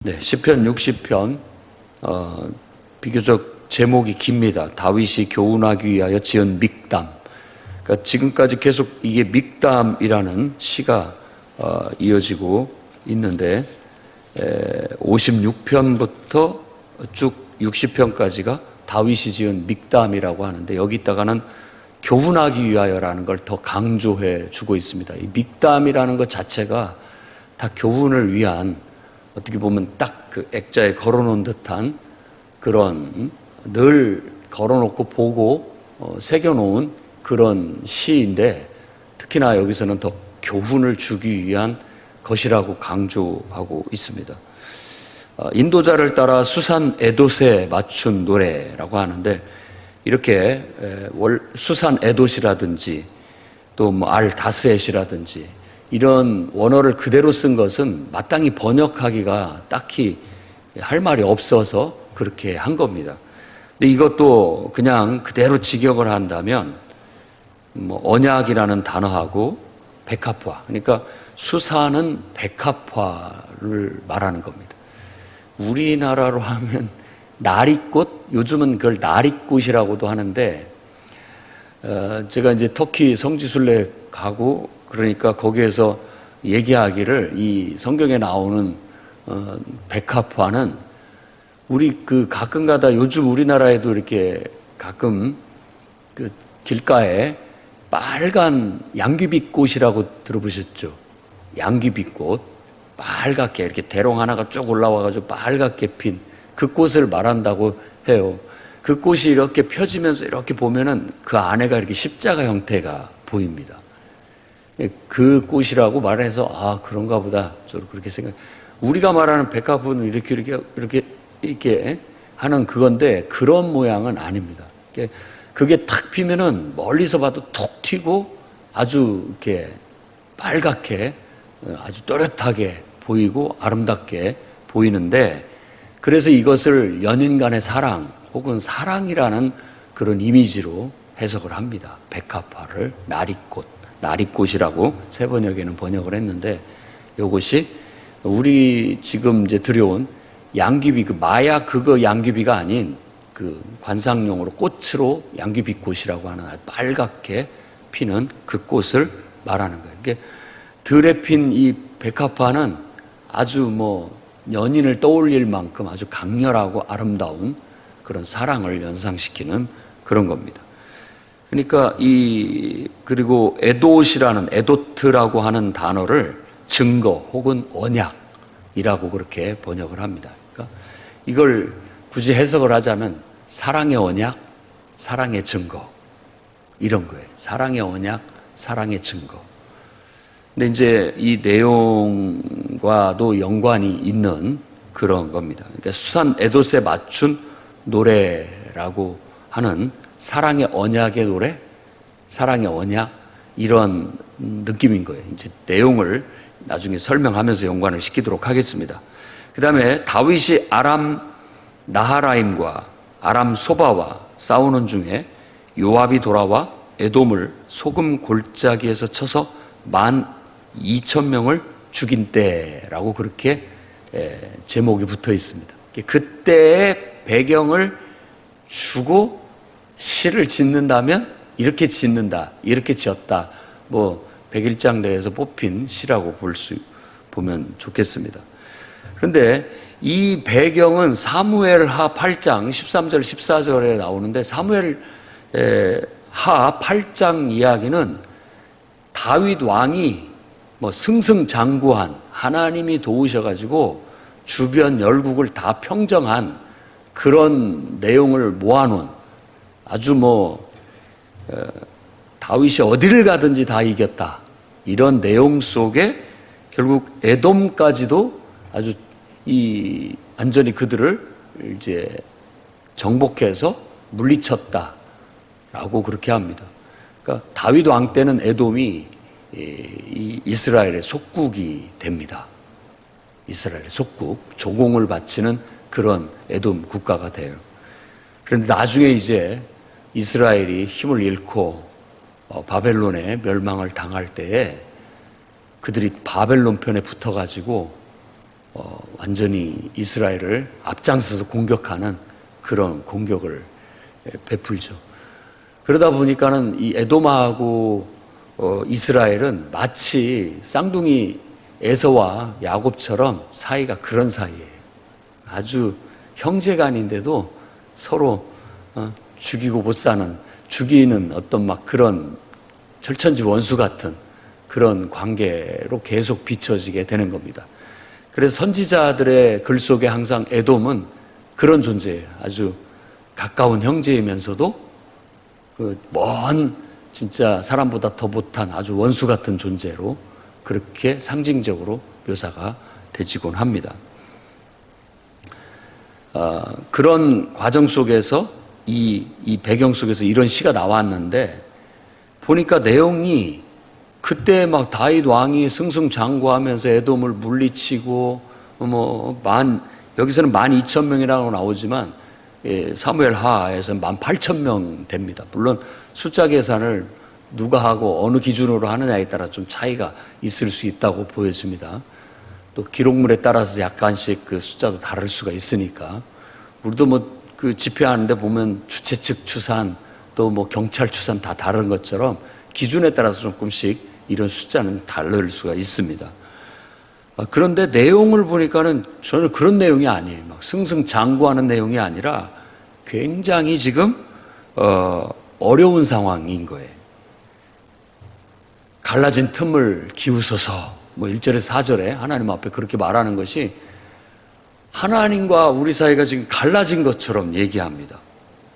네, 시편 60편 비교적 제목이 깁니다. 다윗이 교훈하기 위하여 지은 믹담. 그러니까 지금까지 계속 이게 믹담이라는 시가 이어지고 있는데 56편부터 쭉 60편까지가 다윗이 지은 믹담이라고 하는데 여기다가는 교훈하기 위하여라는 걸 더 강조해 주고 있습니다. 이 믹담이라는 것 자체가 다 교훈을 위한, 어떻게 보면 딱 그 액자에 걸어놓은 듯한 그런, 늘 걸어놓고 보고 새겨놓은 그런 시인데, 특히나 여기서는 더 교훈을 주기 위한 것이라고 강조하고 있습니다. 인도자를 따라 수산 에돛에 맞춘 노래라고 하는데, 이렇게 수산 에돛이라든지 또 뭐 알다스엣이라든지 이런 원어를 그대로 쓴 것은 마땅히 번역하기가 딱히 할 말이 없어서 그렇게 한 겁니다. 근데 이것도 그냥 그대로 직역을 한다면 뭐 언약이라는 단어하고 백합화, 그러니까 수사는 백합화를 말하는 겁니다. 우리나라로 하면 나리꽃, 요즘은 그걸 나리꽃이라고도 하는데, 제가 이제 터키 성지순례 가고 그러니까 거기에서 얘기하기를 이 성경에 나오는 백합화는 우리 그 가끔가다 요즘 우리나라에도 이렇게 가끔 그 길가에 빨간 양귀비꽃이라고 들어보셨죠? 양귀비꽃, 빨갛게 이렇게 대롱 하나가 쭉 올라와가지고 빨갛게 핀 그 꽃을 말한다고 해요. 그 꽃이 이렇게 펴지면서 이렇게 보면은 그 안에가 이렇게 십자가 형태가 보입니다. 그 꽃이라고 말해서 그런가 보다 저도 그렇게 생각. 우리가 말하는 백합은 이렇게 하는 그건데 그런 모양은 아닙니다. 그게 탁 피면은 멀리서 봐도 톡 튀고 아주 이렇게 빨갛게 아주 또렷하게 보이고 아름답게 보이는데, 그래서 이것을 연인 간의 사랑 혹은 사랑이라는 그런 이미지로 해석을 합니다. 백합화를 나리꽃이라고 새 번역에는 번역을 했는데, 이것이 우리 지금 이제 들여온 양귀비, 그 마약 그거 양귀비가 아닌 그 관상용으로 꽃으로 양귀비꽃이라고 하는 빨갛게 피는 그 꽃을 말하는 거예요. 그러니까 들에 핀 이 백합화는 아주 뭐 연인을 떠올릴 만큼 아주 강렬하고 아름다운 그런 사랑을 연상시키는 그런 겁니다. 그러니까 그리고 에도트라고 하는 단어를 증거 혹은 언약이라고 그렇게 번역을 합니다. 그러니까 이걸 굳이 해석을 하자면 사랑의 언약, 사랑의 증거, 이런 거예요. 사랑의 언약, 사랑의 증거. 근데 이제 이 내용과도 연관이 있는 그런 겁니다. 그러니까 수산 에돛에 맞춘 노래라고 하는 사랑의 언약의 노래, 사랑의 언약, 이런 느낌인 거예요. 이제 내용을 나중에 설명하면서 연관을 시키도록 하겠습니다. 그 다음에 다윗이 아람 나하라임과 아람 소바와 싸우는 중에 요압이 돌아와 에돔을 소금 골짜기에서 쳐서 12,000명을 죽인 때라고 그렇게 제목이 붙어 있습니다. 그때의 배경을 주고 시를 짓는다면 이렇게 짓는다, 이렇게 지었다, 뭐 백일장대에서 뽑힌 시라고 보면 좋겠습니다. 그런데 이 배경은 사무엘하 8장 13절 14절에 나오는데, 사무엘하 8장 이야기는 다윗 왕이 뭐 승승장구한, 하나님이 도우셔가지고 주변 열국을 다 평정한 그런 내용을 모아놓은, 아주 다윗이 어디를 가든지 다 이겼다, 이런 내용 속에 결국 에돔까지도 아주 완전히 그들을 이제 정복해서 물리쳤다라고 그렇게 합니다. 그러니까 다윗 왕 때는 에돔이 이스라엘의 속국이 됩니다. 이스라엘의 속국, 조공을 바치는 그런 에돔 국가가 돼요. 그런데 나중에 이제 이스라엘이 힘을 잃고 바벨론에 멸망을 당할 때에 그들이 바벨론 편에 붙어가지고 완전히 이스라엘을 앞장서서 공격하는 그런 공격을 베풀죠. 그러다 보니까는 이 에돔하고 이스라엘은 마치 쌍둥이 에서와 야곱처럼 사이가 그런 사이예요. 아주 형제간인데도 서로 죽이고 못 사는, 죽이는 어떤 막 그런 철천지 원수 같은 그런 관계로 계속 비춰지게 되는 겁니다. 그래서 선지자들의 글 속에 항상 에돔은 그런 존재예요. 아주 가까운 형제이면서도 그 먼 진짜 사람보다 더 못한 아주 원수 같은 존재로 그렇게 상징적으로 묘사가 되지곤 합니다. 그런 과정 속에서 이 배경 속에서 이런 시가 나왔는데 보니까 내용이 그때 막 다윗 왕이 승승장구하면서 에돔을 물리치고 여기서는 12,000명이라고 나오지만 사무엘 하에서는 18,000명 됩니다. 물론 숫자 계산을 누가 하고 어느 기준으로 하느냐에 따라 좀 차이가 있을 수 있다고 보여집니다. 또 기록물에 따라서 약간씩 그 숫자도 다를 수가 있으니까 우리도 그 집회하는데 보면 주최 측 추산 또 경찰 추산 다 다른 것처럼 기준에 따라서 조금씩 이런 숫자는 다를 수가 있습니다. 그런데 내용을 보니까는 저는 그런 내용이 아니에요. 막 승승장구하는 내용이 아니라 굉장히 지금 어려운 상황인 거예요. 갈라진 틈을 기우소서 1절에서 4절에 하나님 앞에 그렇게 말하는 것이 하나님과 우리 사이가 지금 갈라진 것처럼 얘기합니다.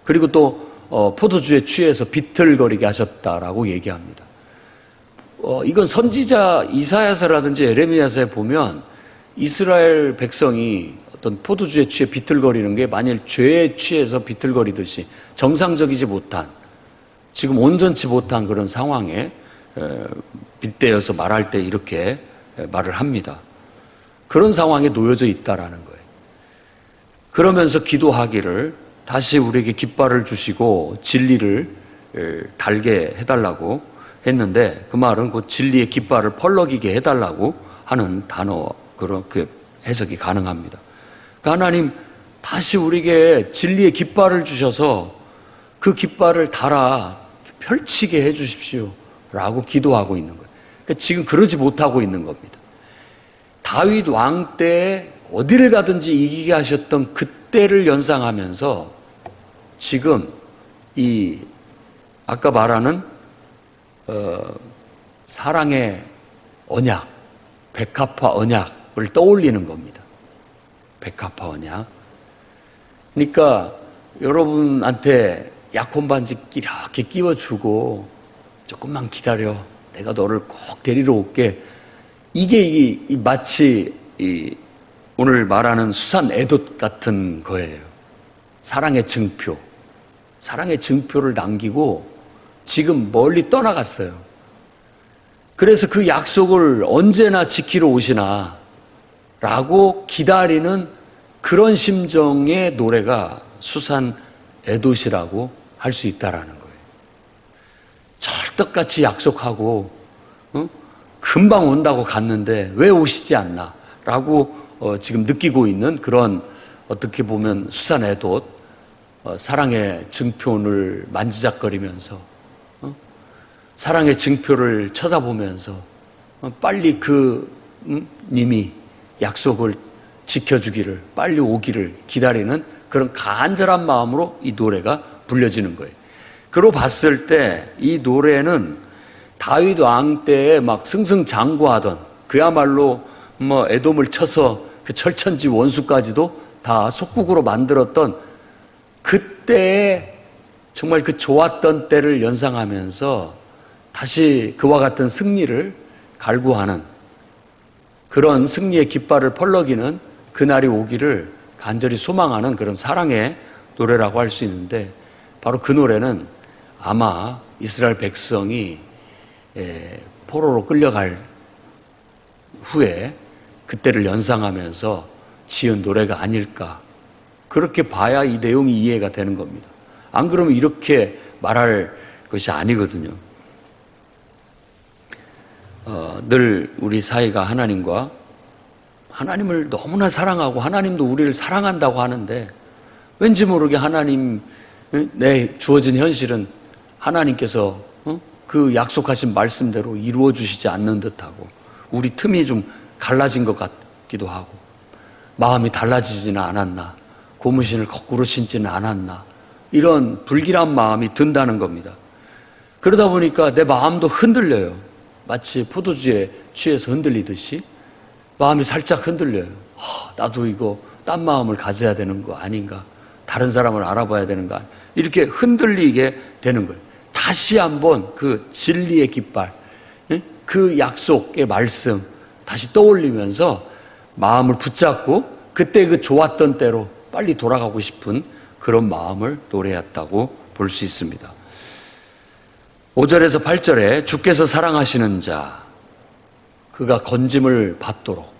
그리고 또 포도주에 취해서 비틀거리게 하셨다라고 얘기합니다. 이건 선지자 이사야서라든지 에레미야서에 보면 이스라엘 백성이 어떤 포도주에 취해 비틀거리는 게 만일 죄에 취해서 비틀거리듯이 정상적이지 못한, 지금 온전치 못한 그런 상황에 빗대어서 말할 때 이렇게 말을 합니다. 그런 상황에 놓여져 있다라는 거예요. 그러면서 기도하기를 다시 우리에게 깃발을 주시고 진리를 달게 해달라고 했는데 그 말은 그 진리의 깃발을 펄럭이게 해달라고 하는 단어, 그렇게 해석이 가능합니다. 그러니까 하나님 다시 우리에게 진리의 깃발을 주셔서 그 깃발을 달아 펼치게 해 주십시오 라고 기도하고 있는 거예요. 그러니까 지금 그러지 못하고 있는 겁니다. 다윗 왕 때 어디를 가든지 이기게 하셨던 그때를 연상하면서 지금 이 아까 말하는 사랑의 언약, 백합화 언약을 떠올리는 겁니다. 백합화 언약. 그러니까 여러분한테 약혼 반지 이렇게 끼워주고 조금만 기다려, 내가 너를 꼭 데리러 올게. 이게 마치 오늘 말하는 수산 에돗 같은 거예요. 사랑의 증표. 사랑의 증표를 남기고 지금 멀리 떠나갔어요. 그래서 그 약속을 언제나 지키러 오시나 라고 기다리는 그런 심정의 노래가 수산 에돗이라고 할 수 있다라는 거예요. 철떡같이 약속하고 금방 온다고 갔는데 왜 오시지 않나 라고 지금 느끼고 있는 그런, 어떻게 보면 수산 에돗, 사랑의 증표를 만지작거리면서 사랑의 증표를 쳐다보면서 빨리 님이 약속을 지켜주기를, 빨리 오기를 기다리는 그런 간절한 마음으로 이 노래가 불려지는 거예요. 그러고 봤을 때 이 노래는 다윗 왕 때에 막 승승장구하던, 그야말로 에돔을 쳐서 그 철천지 원수까지도 다 속국으로 만들었던 그때의 정말 그 좋았던 때를 연상하면서 다시 그와 같은 승리를 갈구하는, 그런 승리의 깃발을 펄럭이는 그날이 오기를 간절히 소망하는 그런 사랑의 노래라고 할 수 있는데, 바로 그 노래는 아마 이스라엘 백성이 포로로 끌려갈 후에 그때를 연상하면서 지은 노래가 아닐까, 그렇게 봐야 이 내용이 이해가 되는 겁니다. 안 그러면 이렇게 말할 것이 아니거든요. 늘 우리 사이가 하나님과 하나님을 너무나 사랑하고 하나님도 우리를 사랑한다고 하는데 왠지 모르게 하나님 내 주어진 현실은 하나님께서 그 약속하신 말씀대로 이루어 주시지 않는 듯하고 우리 틈이 좀 갈라진 것 같기도 하고 마음이 달라지지는 않았나, 고무신을 거꾸로 신지는 않았나, 이런 불길한 마음이 든다는 겁니다. 그러다 보니까 내 마음도 흔들려요. 마치 포도주에 취해서 흔들리듯이 마음이 살짝 흔들려요. 나도 이거 딴 마음을 가져야 되는 거 아닌가, 다른 사람을 알아봐야 되는가, 이렇게 흔들리게 되는 거예요. 다시 한번 그 진리의 깃발, 그 약속의 말씀 다시 떠올리면서 마음을 붙잡고 그때 그 좋았던 때로 빨리 돌아가고 싶은 그런 마음을 노래했다고 볼 수 있습니다. 5절에서 8절에 주께서 사랑하시는 자 그가 건짐을 받도록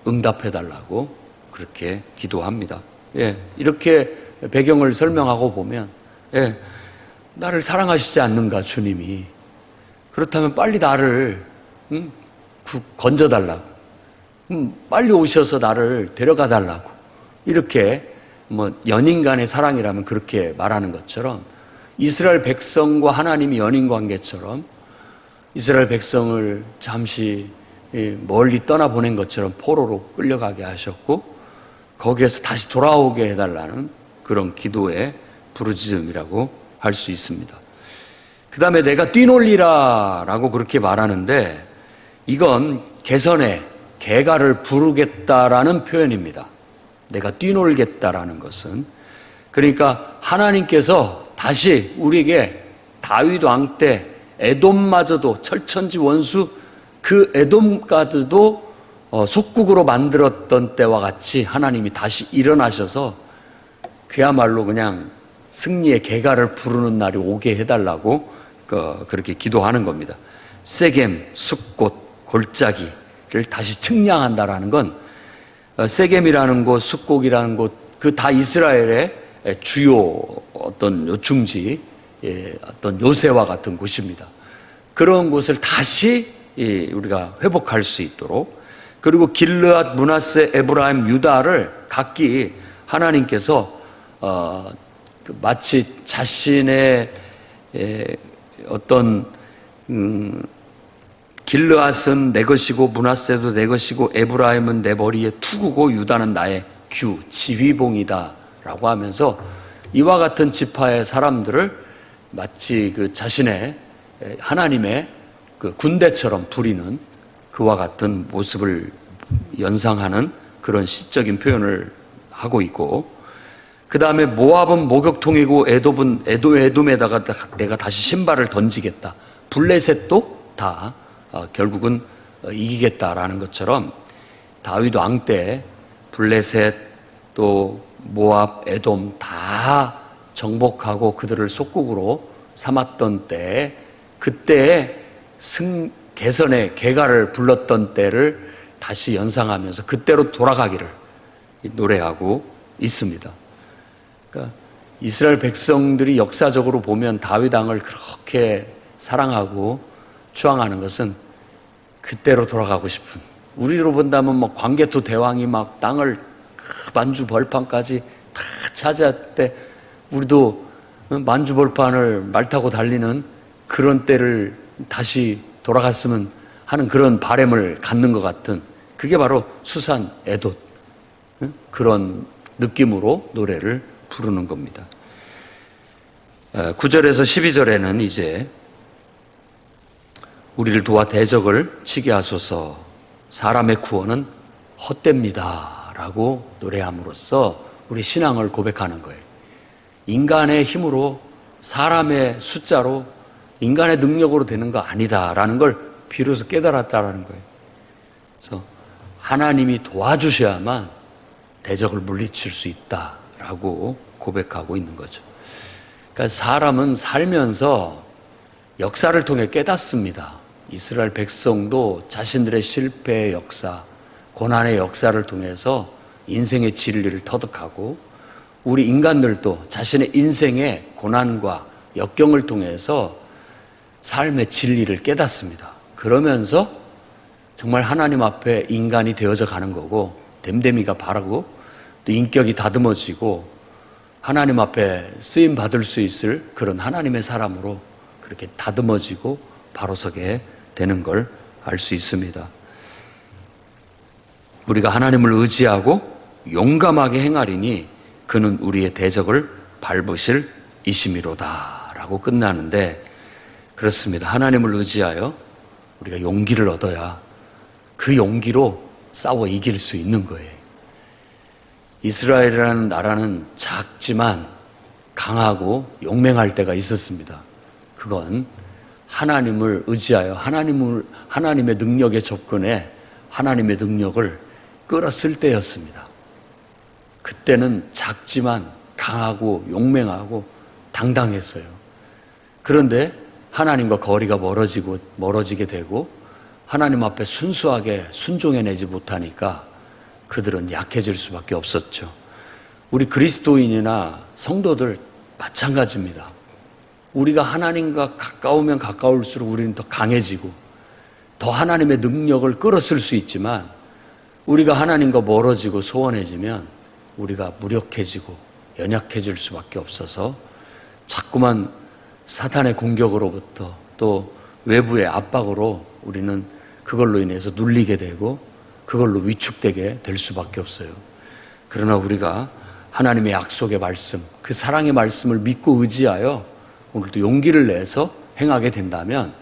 응답해달라고 그렇게 기도합니다. 이렇게 배경을 설명하고 보면 나를 사랑하시지 않는가 주님이, 그렇다면 빨리 나를 건져달라고, 빨리 오셔서 나를 데려가 달라고, 이렇게 연인 간의 사랑이라면 그렇게 말하는 것처럼 이스라엘 백성과 하나님이 연인 관계처럼 이스라엘 백성을 잠시 멀리 떠나보낸 것처럼 포로로 끌려가게 하셨고 거기에서 다시 돌아오게 해달라는 그런 기도의 부르짖음이라고 할 수 있습니다. 그 다음에 내가 뛰놀리라 라고 그렇게 말하는데 이건 개선의 개가를 부르겠다라는 표현입니다. 내가 뛰놀겠다라는 것은, 그러니까 하나님께서 다시 우리에게 다윗 왕 때 에돔마저도 철천지 원수 그 에돔까지도 속국으로 만들었던 때와 같이 하나님이 다시 일어나셔서 그야말로 그냥 승리의 개가를 부르는 날이 오게 해달라고 그렇게 기도하는 겁니다. 세겜, 숫곳, 골짜기를 다시 측량한다라는 건 세겜이라는 곳, 숫곳이라는 곳, 그 다 이스라엘의 주요 어떤 요충지, 어떤 요새와 같은 곳입니다. 그런 곳을 다시 우리가 회복할 수 있도록, 그리고 길르앗, 므낫세, 에브라임, 유다를 각기 하나님께서 마치 자신의 어떤 길르앗은 내 것이고 므낫세도 내 것이고 에브라임은 내 머리의 투구고 유다는 나의 규, 지휘봉이다 라고 하면서 이와 같은 지파의 사람들을 마치 그 자신의 하나님의 그 군대처럼 부리는 그와 같은 모습을 연상하는 그런 시적인 표현을 하고 있고, 그 다음에 모압은 목욕통이고 에돔에다가 내가 다시 신발을 던지겠다. 블레셋도 다 결국은 이기겠다라는 것처럼 다윗 왕 때 블레셋 또 모압, 에돔 다 정복하고 그들을 속국으로 삼았던 때, 그때의 개선의 개가를 불렀던 때를 다시 연상하면서 그때로 돌아가기를 노래하고 있습니다. 그러니까 이스라엘 백성들이 역사적으로 보면 다윗 왕을 그렇게 사랑하고 추앙하는 것은 그때로 돌아가고 싶은, 우리로 본다면 광개토 대왕이 막 땅을 만주 벌판까지 다 차지할 때 우리도 만주 벌판을 말 타고 달리는 그런 때를 다시 돌아갔으면 하는 그런 바람을 갖는 것 같은, 그게 바로 수산 에돗, 그런 느낌으로 노래를 부르는 겁니다. 9절에서 12절에는 이제 우리를 도와 대적을 치게 하소서, 사람의 구원은 헛됩니다 라고 노래함으로써 우리 신앙을 고백하는 거예요. 인간의 힘으로, 사람의 숫자로, 인간의 능력으로 되는 거 아니다라는 걸 비로소 깨달았다라는 거예요. 그래서 하나님이 도와주셔야만 대적을 물리칠 수 있다라고 고백하고 있는 거죠. 그러니까 사람은 살면서 역사를 통해 깨닫습니다. 이스라엘 백성도 자신들의 실패의 역사, 고난의 역사를 통해서 인생의 진리를 터득하고, 우리 인간들도 자신의 인생의 고난과 역경을 통해서 삶의 진리를 깨닫습니다. 그러면서 정말 하나님 앞에 인간이 되어져 가는 거고, 됨됨이가 바라고 또 인격이 다듬어지고 하나님 앞에 쓰임 받을 수 있을 그런 하나님의 사람으로 그렇게 다듬어지고 바로 서게 되는 걸 알 수 있습니다. 우리가 하나님을 의지하고 용감하게 행하리니 그는 우리의 대적을 밟으실 이심이로다 라고 끝나는데, 그렇습니다. 하나님을 의지하여 우리가 용기를 얻어야 그 용기로 싸워 이길 수 있는 거예요. 이스라엘이라는 나라는 작지만 강하고 용맹할 때가 있었습니다. 그건 하나님을 의지하여 하나님의 능력에 접근해 하나님의 능력을 끌었을 때였습니다. 그때는 작지만 강하고 용맹하고 당당했어요. 그런데 하나님과 거리가 멀어지게 되고 하나님 앞에 순수하게 순종해내지 못하니까 그들은 약해질 수밖에 없었죠. 우리 그리스도인이나 성도들 마찬가지입니다. 우리가 하나님과 가까우면 가까울수록 우리는 더 강해지고 더 하나님의 능력을 끌어쓸 수 있지만, 우리가 하나님과 멀어지고 소원해지면 우리가 무력해지고 연약해질 수밖에 없어서 자꾸만 사탄의 공격으로부터 또 외부의 압박으로 우리는 그걸로 인해서 눌리게 되고 그걸로 위축되게 될 수밖에 없어요. 그러나 우리가 하나님의 약속의 말씀, 그 사랑의 말씀을 믿고 의지하여 오늘도 용기를 내서 행하게 된다면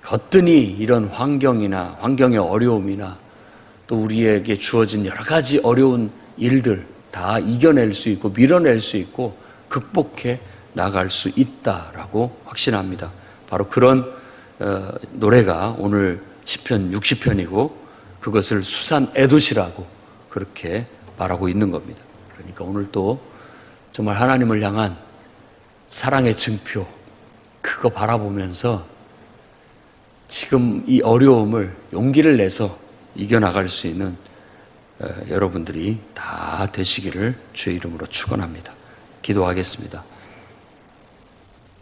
거뜬히 이런 환경의 어려움이나 또 우리에게 주어진 여러 가지 어려운 일들 다 이겨낼 수 있고 밀어낼 수 있고 극복해 나갈 수 있다라고 확신합니다. 바로 그런 노래가 오늘 시편 60편이고 그것을 수산 애도시라고 그렇게 말하고 있는 겁니다. 그러니까 오늘 또 정말 하나님을 향한 사랑의 증표, 그거 바라보면서 지금 이 어려움을 용기를 내서 이겨나갈 수 있는 여러분들이 다 되시기를 주의 이름으로 축원합니다. 기도하겠습니다.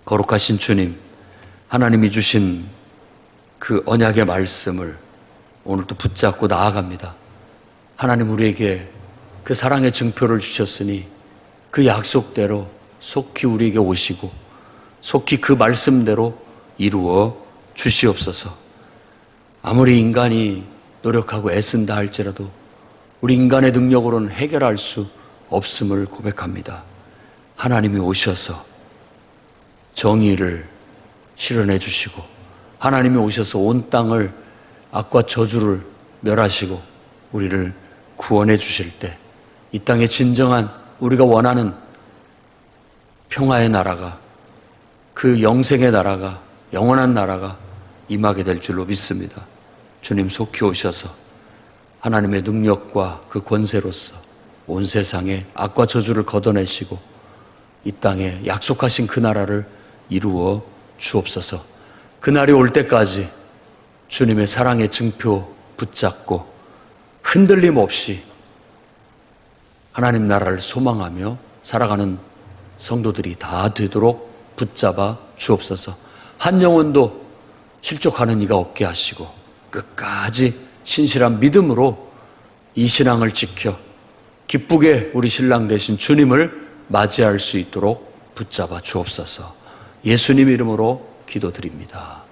거룩하신 주님, 하나님이 주신 그 언약의 말씀을 오늘도 붙잡고 나아갑니다. 하나님, 우리에게 그 사랑의 증표를 주셨으니 그 약속대로 속히 우리에게 오시고 속히 그 말씀대로 이루어 주시옵소서. 아무리 인간이 노력하고 애쓴다 할지라도 우리 인간의 능력으로는 해결할 수 없음을 고백합니다. 하나님이 오셔서 정의를 실현해 주시고 하나님이 오셔서 온 땅을 악과 저주를 멸하시고 우리를 구원해 주실 때 이 땅에 진정한 우리가 원하는 평화의 나라가, 그 영생의 나라가, 영원한 나라가 임하게 될 줄로 믿습니다. 주님 속히 오셔서 하나님의 능력과 그 권세로서 온 세상에 악과 저주를 걷어내시고 이 땅에 약속하신 그 나라를 이루어 주옵소서. 그날이 올 때까지 주님의 사랑의 증표 붙잡고 흔들림 없이 하나님 나라를 소망하며 살아가는 성도들이 다 되도록 붙잡아 주옵소서. 한 영혼도 실족하는 이가 없게 하시고 끝까지 신실한 믿음으로 이 신앙을 지켜 기쁘게 우리 신랑 되신 주님을 맞이할 수 있도록 붙잡아 주옵소서. 예수님 이름으로 기도드립니다.